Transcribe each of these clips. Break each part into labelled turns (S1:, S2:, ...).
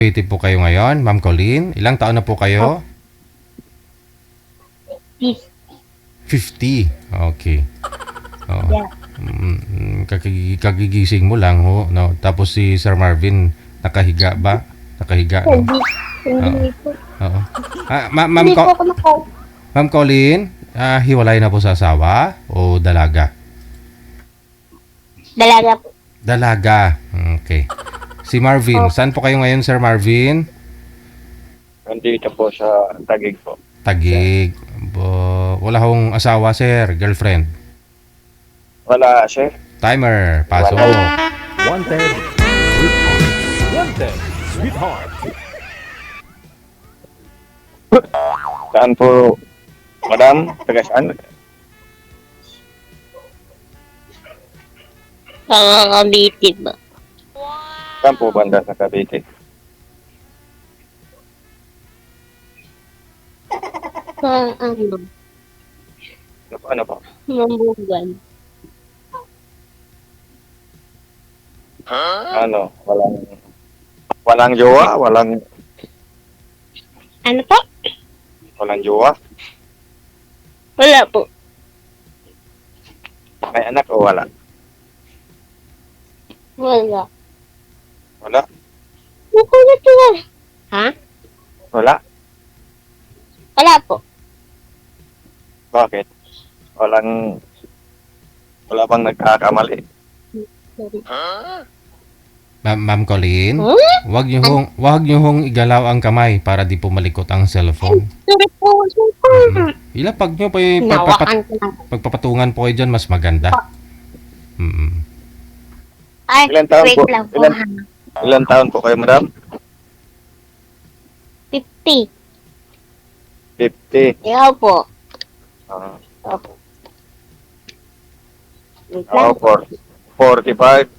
S1: Creative po kayo ngayon, Ma'am Colleen. Ilang taon na po kayo? 50. Okay. Oo.
S2: Yeah.
S1: Kagigising mo lang ho, no? Tapos si Sir Marvin nakahiga ba? Nakahiga, no?
S2: Hindi po.
S1: Oo. Ma'am
S2: Hindi po ako nakaw.
S1: Ma'am Colleen, hiwalay na po sa asawa o dalaga?
S2: Dalaga po.
S1: Dalaga. Okay. Si Marvin, saan po kayo ngayon, Sir Marvin?
S3: Nandito po sa Taguig po.
S1: Taguig. Wala hong asawa, sir, girlfriend.
S3: Wala, sir.
S1: Timer, pasok.
S4: Wanted, sweetheart. Wanted, sweetheart.
S3: Saan po, madam? Taga saan?
S2: Kakakabitid ba?
S3: Saan po banda sa Cavite?
S2: Sa ano?
S3: Ano po?
S2: Mambugan.
S3: Ano? Walang jowa?
S2: Ano po?
S3: Walang jowa?
S2: Wala po.
S3: May anak o wala?
S2: Wala.
S3: Wala?
S2: Nakulat ko na. Ha?
S3: Wala?
S2: Wala po.
S3: Bakit? Wala bang nagkakamali?
S2: Sorry.
S1: Ma'am Colleen,
S2: Huh?
S1: wag niyo hong igalaw ang kamay para di po malikot ang cellphone.
S2: Sorry po.
S1: Ilapag niyo pa
S2: Nawakan ko lang.
S1: pagpapatungan po kayo dyan, mas maganda.
S2: Ay,
S3: Ilan taon
S2: wait
S3: po?
S2: lang po.
S3: Ilan? Ilang taon po kayo, madam?
S2: 50.
S3: 50.
S2: Ikaw po.
S3: Ah,
S2: Opo. Wait
S3: ako,
S2: lang.
S3: 45.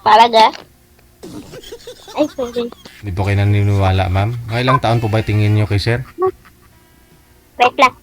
S2: Talaga? Ay, sorry.
S1: Hindi po kayo naniniwala, ma'am. Mga ilang taon po ba tingin niyo kay sir?
S2: Wait lang.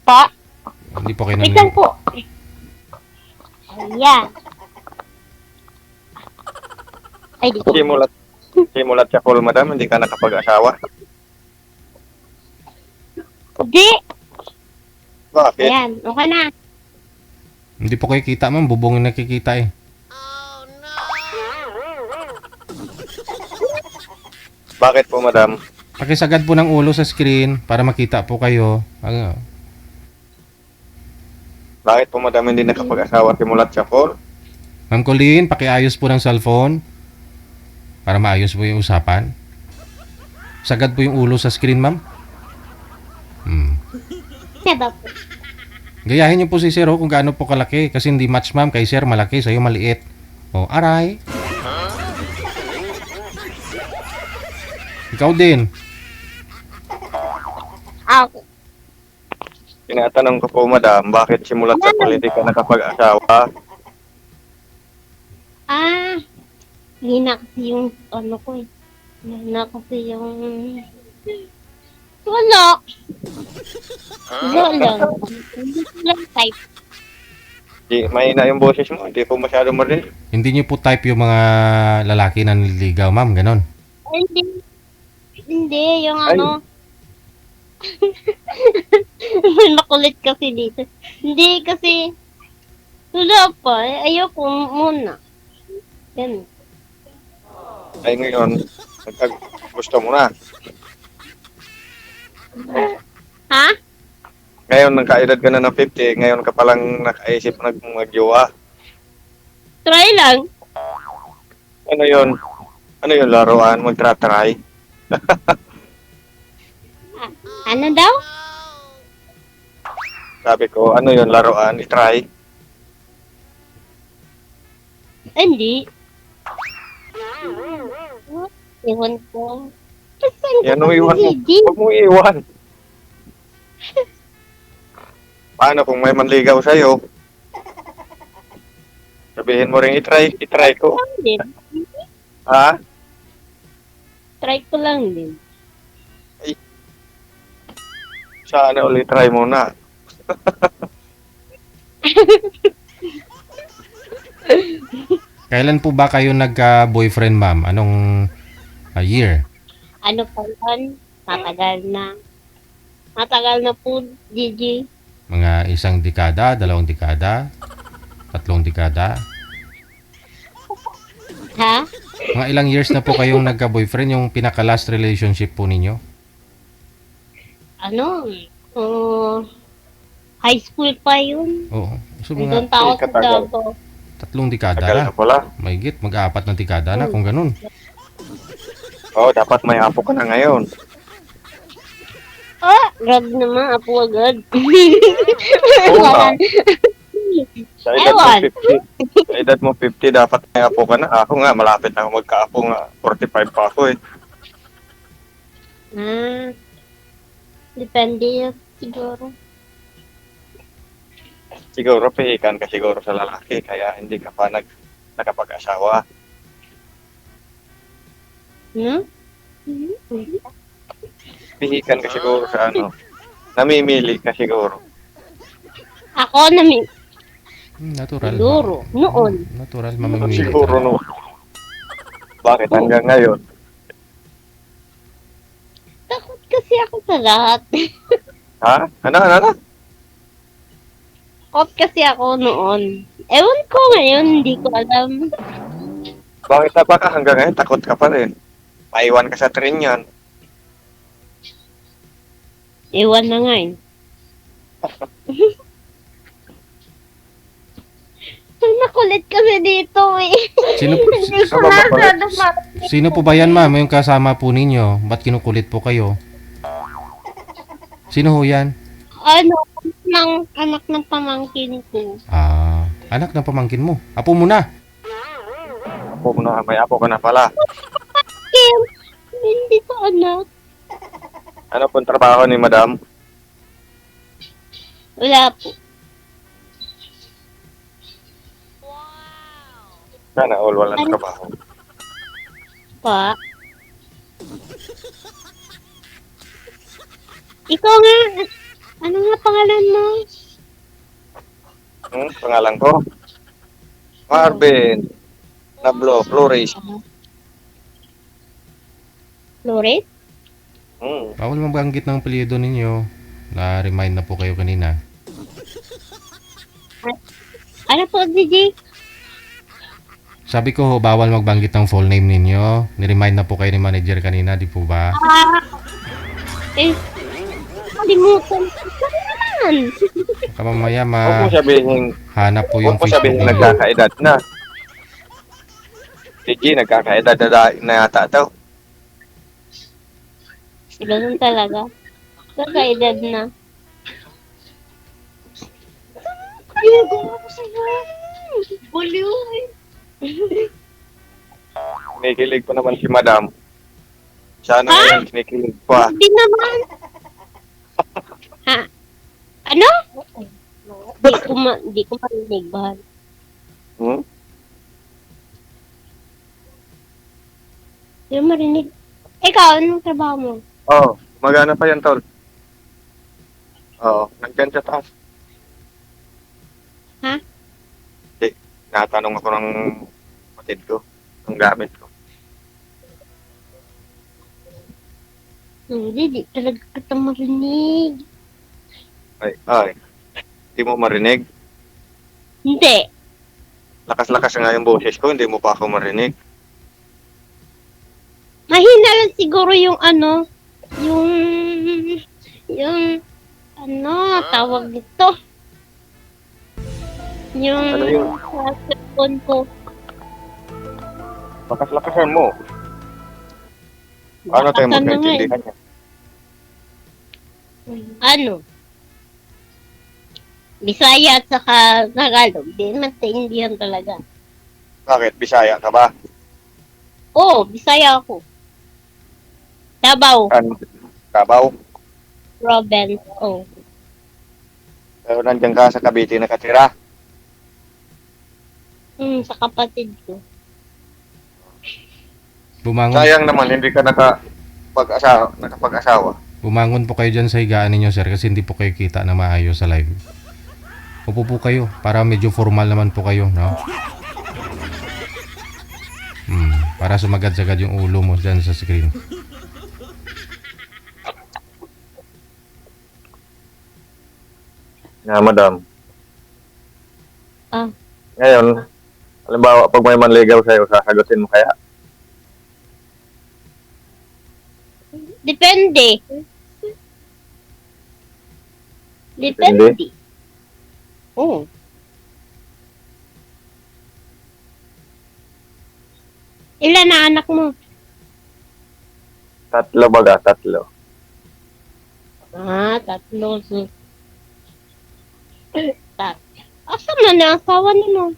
S2: Po?
S1: Hindi po kayo
S2: Wait lang
S1: naniniwala.
S2: po. Ayan. Ay, di po.
S3: Simulat siya call, madam. Hindi ka nakapag-asawa.
S2: Hindi.
S3: Bakit?
S2: Ayan, okay na.
S1: Hindi po kayo kita, ma'am. Bubong yung nakikita eh.
S3: Bakit po, madam?
S1: Pakisagad po ng ulo sa screen para makita po kayo.
S3: Bakit po, madam, hindi nakapag-asawa? Simulat siya call?
S1: Ma'am Colleen, pakiayos po ng cellphone para maayos po yung usapan. Sagad po yung ulo sa screen, ma'am.
S2: Diba po?
S1: Gayahin niyo po si Sir kung gaano po kalaki. Kasi hindi match, ma'am. Kay Sir malaki, sa'yo maliit. O, aray. Ikaw din.
S2: Ako.
S3: Tinatanong ko po, madam, bakit simulat sa call hindi ka nakapag-asawa?
S2: Hina kasi yung ano ko eh. Hina kasi yung... Wala. Wala lang. Hindi ko lang type.
S3: Mahina yung boses mo. Hindi po masyado marinig.
S1: Hindi niyo po type yung mga lalaki na nililigaw, ma'am. Ganon.
S2: Ay, hindi. Hindi, yung
S3: Ay.
S2: ano... May makulit kasi dito. Hindi kasi... Wala pa. Ayoko muna. Yan.
S3: Ay ngayon, gusto mo na.
S2: Ha?
S3: Ngayon, nagkaedad ka na ng 50, ngayon ka palang nakaisip mag-jowa.
S2: Try lang.
S3: Ano yun? Ano yun, laruan? Magtra-try?
S2: Ano daw?
S3: Sabi ko, ano yun, laruan? I-try?
S2: Hindi. Iwan ko. Saan
S3: Yan,
S2: ko
S3: iwan mo.
S2: hindi?
S3: Huwag mo iwan. Paano kung may manligaw sa'yo? Sabihin mo rin, i-try ko.
S2: Din.
S3: Ha?
S2: Try ko lang din.
S3: Sana ulit try muna.
S1: Kailan po ba kayo nagka-boyfriend, ma'am? Anong year?
S2: Ano pa yun? Matagal na. Matagal na po, Gigi.
S1: Mga 1 dekada, 2 dekada, 3 dekada?
S2: Ha?
S1: Mga ilang years na po kayong nagka-boyfriend, yung pinaka-last relationship po ninyo?
S2: Ano? High school pa yun.
S1: Oo. So,
S2: Nandun
S1: mga
S2: pa ako sa
S3: Katagal.
S2: Davao.
S1: 3 dekada
S3: Tagal
S1: na.
S3: na pala.
S1: Mahigit, mag-4 na dekada na kung ganun.
S3: Oo, dapat may apo ka na ngayon.
S2: Grab naman, apo agad.
S3: Oo
S2: Wala.
S3: nga. Sa edad mo
S2: Ewan.
S3: 50, sa edad mo 50, dapat may apo ka na. Ako nga, malapit na ako magkaapo nga. 45 pa ako eh.
S2: Depende yun, siguro.
S3: Siguro, pihikan ka siguro sa lalaki, kaya hindi ka pa nakapag-asawa.
S2: Hmm?
S3: Pihikan ka siguro sa ano. Namimili ka siguro.
S2: Ako namin,
S1: Natural.
S2: siguro, noon.
S1: Natural, mamimili.
S3: Siguro
S1: talaga.
S3: no. Bakit hanggang ngayon?
S2: Takot kasi ako sa lahat.
S3: Ha? Ano?
S2: Takot kasi ako noon. Ewan ko ngayon, hindi ko alam.
S3: Bakit na baka hanggang ngayon takot ka pa rin? Maiwan ka sa train yan.
S2: Ewan na nga eh. Nakulit kasi dito eh.
S1: Sino,
S2: Hindi ko
S3: Ano ba
S2: masyado
S1: sino po ba yan, ma'am? Yung kasama po ninyo? Ba't kinukulit po kayo? Sino ho yan?
S2: Ano, anak ng pamangkin ko.
S1: Anak ng pamangkin mo. Apo mo na.
S3: Apo mo na, may apo ka na pala.
S2: Kim, hindi ko anak.
S3: Ano pong trabaho ni madam?
S2: Wala po.
S3: Sana all walang trabaho.
S2: Pa. Ikaw nga, ano nga pangalan mo?
S3: Pangalan ko? Marvin. Nablo, Flores.
S2: Flores?
S1: Bawal mabanggit ng apelyido ninyo. Na-remind na po kayo kanina.
S2: Ano po, Gigi?
S1: Sabi ko ho, bawal magbanggit ng full name ninyo. Ni-remind na po kayo ni manager kanina, di po ba?
S2: Kalimutan ko. Saan naman?
S1: Kamamaya
S3: Huwag mo sabihin,
S1: hanap po yung
S3: huwag mo
S1: Facebook
S3: sabihin
S1: ninyo.
S3: nagkakaedad na. Sige, nagkakaedad na yata daw.
S2: Ganun talaga. Kakaedad na. Ayun, gawa ko sa'yo. Buliw eh.
S3: Kinikilig pa naman si madam. Sana ngayon kinikilig pa.
S2: Hindi naman. Ha? Ano? Di ko marinig, bahal. Di ko marinig. Ikaw, anong trabaho mo?
S3: Oo, magana pa yan, tol. Oo, nandyan sa taas.
S2: Ha?
S3: Hindi, natanong ako ng kapatid ko, ng gamit ko.
S2: Hindi, di talaga kita marinig.
S3: Ay, hindi mo marinig.
S2: Hindi.
S3: Lakas-lakas nga yung boses ko, hindi mo pa ako marinig.
S2: Mahina lang siguro yung ano, yung ano, tawag nito. Yung
S3: Ano yun?
S2: sa cellphone ko.
S3: Lakas-lakasan mo. Ano tayo
S2: Lakasan na nga eh.
S3: magkaintindihan niya?
S2: Ano? Bisaya at saka Tagalog. Di naman taindihan talaga.
S3: Bakit? Bisaya ka ba?
S2: Oo, Bisaya ako. Davao,
S3: Ano? Kabaw?
S2: province. Oh.
S3: Pero nandiyan ka sa Cavite nakatira.
S2: Sa kapatid ko.
S1: Bumangon,
S3: Sayang naman, hindi ka nakapag-asawa.
S1: bumangon po kayo dyan sa higaan ninyo, sir, kasi hindi po kayo kita na maayos sa live. Upo po kayo, para medyo formal naman po kayo, no? para sumagad-sagad yung ulo mo dyan sa screen.
S3: Nga, madam.
S2: Ah.
S3: Ngayon, halimbawa, pag may manligaw sa'yo, sasagutin mo kaya?
S2: Depende.
S3: Depende?
S2: Depende. Oo. Ilan na anak mo?
S3: Tatlo baga, tatlo.
S2: Tatlo. Asa na na asawa nimo?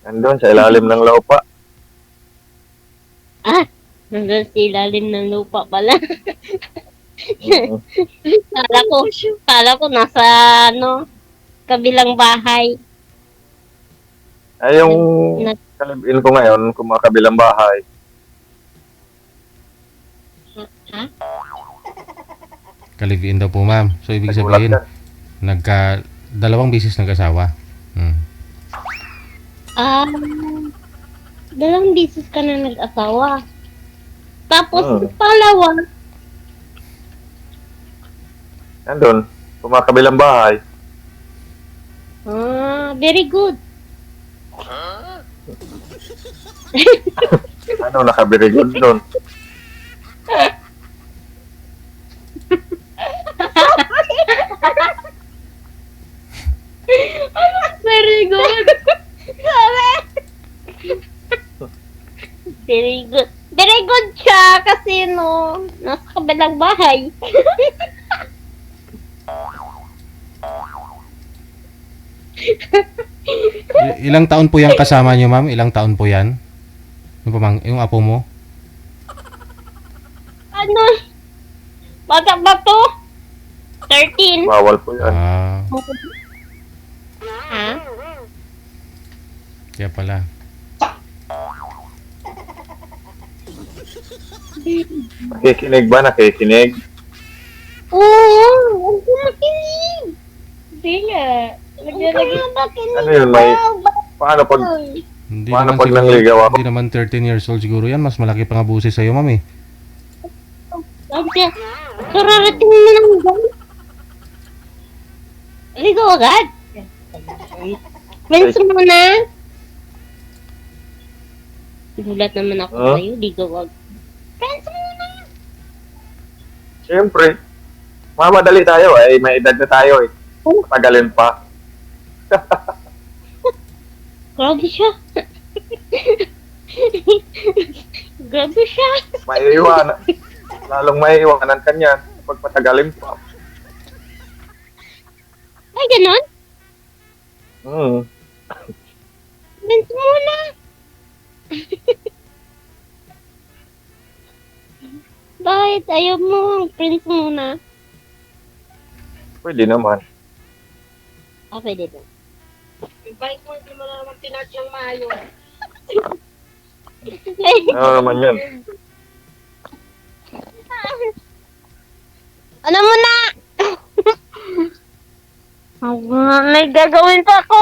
S3: Nandun sa ilalim ng lupa.
S2: Nandun sa ilalim ng lupa pala.
S3: Mm.
S2: Kala ko nasa kabilang bahay.
S3: Ay, yung
S2: Nag-
S3: kalibin ko ngayon, kumakabilang bahay.
S2: Ha?
S1: Kaliviin daw po, ma'am. So, ibig
S3: Nagulat
S1: sabihin,
S3: ka.
S1: dalawang bisis nag-asawa. Hmm.
S2: Dalawang bisis ka na nag-asawa. Tapos,
S3: Hmm.
S2: pangalawa,
S3: Nandun, kumakabilang bahay.
S2: very good.
S3: Ano, nakabirigod doon.
S2: Very good. Very good. Very good siya kasi nasa kabilang bahay.
S1: Ilang taon po yan kasama nyo, ma'am? Ilang taon po yan? Yung apo mo?
S2: Ano? Bata ba to? 13.
S3: Bawal po yan.
S2: Ha?
S1: Kaya pala.
S3: Nakikinig ba? Nakikinig?
S2: Oo, huwag ko makinig. Hindi nga. Naglalagay.
S3: Ano yun, paano pag,
S1: Hindi
S3: paano
S1: naman
S3: pag
S1: siguro,
S3: nangligaw ako?
S1: hindi naman 13 years old siguro yan. Mas malaki pa nga busis sa'yo, ma'am eh.
S2: Sabi kararating mo lang dyan. Ligo agad. Friends mo na. Gulat naman ako
S3: Huh?
S2: sa'yo, ligo agad. Friends mo na.
S3: Siyempre. Mamadali tayo eh. May edad na tayo eh. Tagalin pa.
S2: Grabe siya. Grabe siya.
S3: Maiiwanan. Lalong maiiwanan ka niyan. Pag patagalin pa.
S2: Ay, ganon?
S3: Hmm.
S2: Friends mo na. Bakit ayaw mo ang friends muna?
S3: Pwede naman.
S2: Pwede na.
S5: Bike mo, hindi mo na naman tinart ng mayo.
S3: Ano naman yan?
S2: Ano mo na? May gagawin pa ako.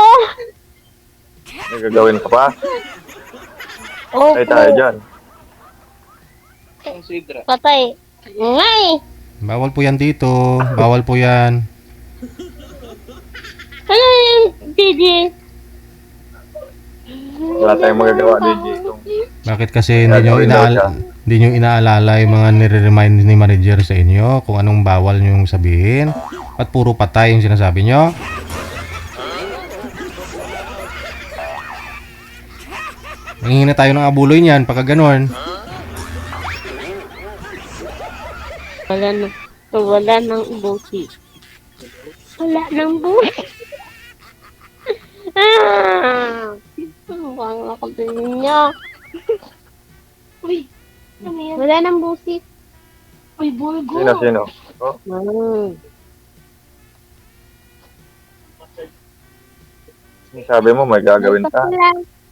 S3: May gagawin ka pa?
S2: Opo.
S3: Ay tayo dyan.
S2: Patay. Ngay.
S1: Bawal po yan dito. Bawal po yan.
S2: Ano yung DJ?
S3: Wala tayong magagawa, DJ.
S1: Bakit kasi hindi nyo inaalala yung mga nire-remind ni manager sa inyo kung anong bawal nyo yung sabihin? At puro patay yung sinasabi nyo? Nangihingi na tayo ng abuloy niyan pagka ganon.
S2: Wala nang buti. Wala nang buti. Bang ako din niya.
S5: Uy, ano yan?
S2: Wala nang busi.
S5: Uy, bulgo.
S3: Sino? Oh, sabi mo may gagawin ka.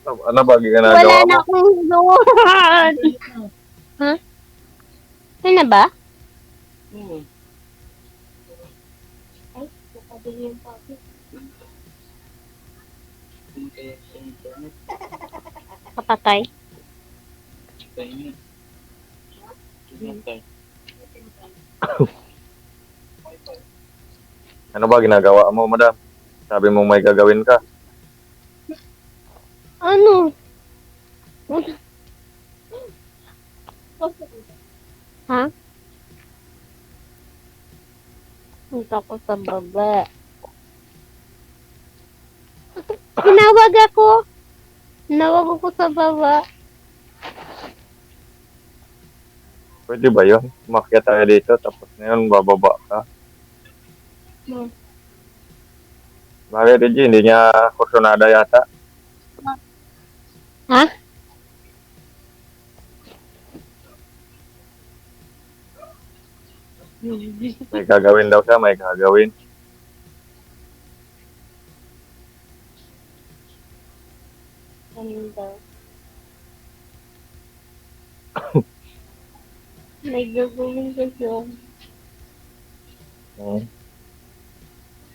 S3: Ano ba ginagawa
S2: Wala
S3: mo?
S2: na akong doon. Ha? Ano na ba? Kapatay.
S3: Ano ba ginagawa mo, madam? Sabi mong may gagawin ka.
S2: Ano? Ha? Punta ko sa baba. Tinawag ako. Tinawag ako sa baba.
S3: Pwede ba yun? Umakyat tayo dito, tapos ngayon bababa ka.
S2: Hmm.
S3: Bakit, Reggie? Hindi niya kursunada yata.
S2: Ha?
S3: May gagawin daw siya, may gagawin.
S2: Ano daw? May gagawin ka siya.
S3: Hmm.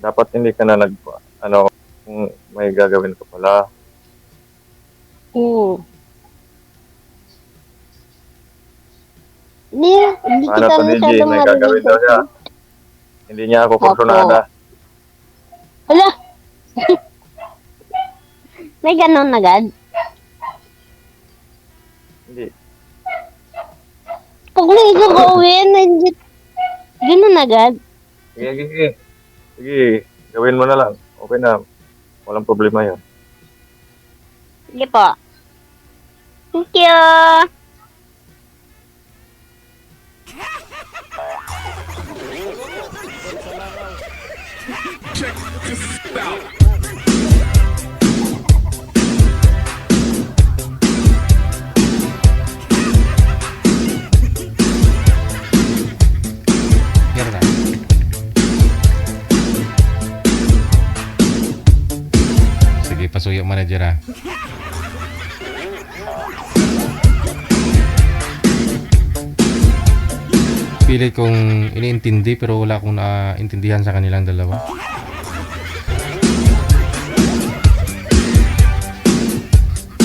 S3: Dapat hindi ka na kung may gagawin ka pala.
S2: Oo. Hindi
S3: Paano
S2: kita
S3: to, Reggie?
S2: masyadong
S3: May gagawin daw siya. Hindi niya ako kursunada.
S2: Hala! May ganon agad.
S3: Hindi.
S2: Pag may gagawin, ganon agad.
S3: Sige, sige. Sige, gawin mo na lang. Okay na. Walang problema yun.
S2: Sige po. Thank you.
S1: Yan na. Sige, pasuyo manager ah. Pilit kong iniintindi pero wala akong naintindihan sa kanilang dalawa.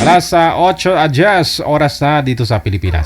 S1: Alas 8 oras na dito sa Pilipinas.